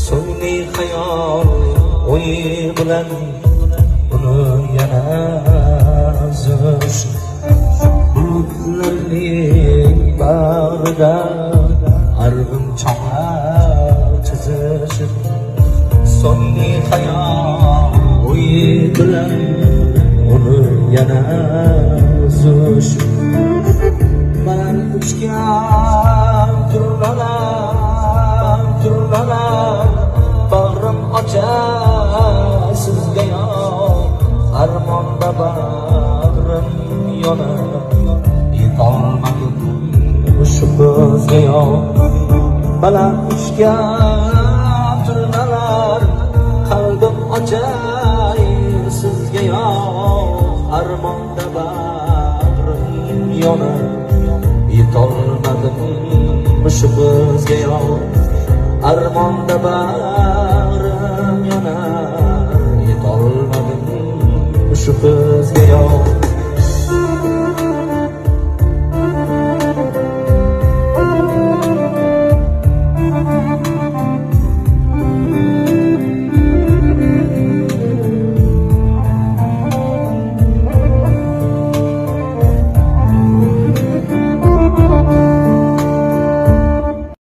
sun'iy hayol o'y bilan uni yana uzish, bulutlarning bag'rida arg'imchoqlar chizishib, sun'iy hayol o'y bilan uni yana uzish. Men uchgan turnalar bag'rim ochar sizga yo'q, armonda bag'rim yonar, yetolmadim shu ko'zga yo'q. Baland uchgan turnalar qalbim ochar sizga yo'q, armonda bag'rim yonar, yetolmadim shu ko'zga yo'q. Armonda bag'rim yonar, yetolmadim shu ko'zga yo'q.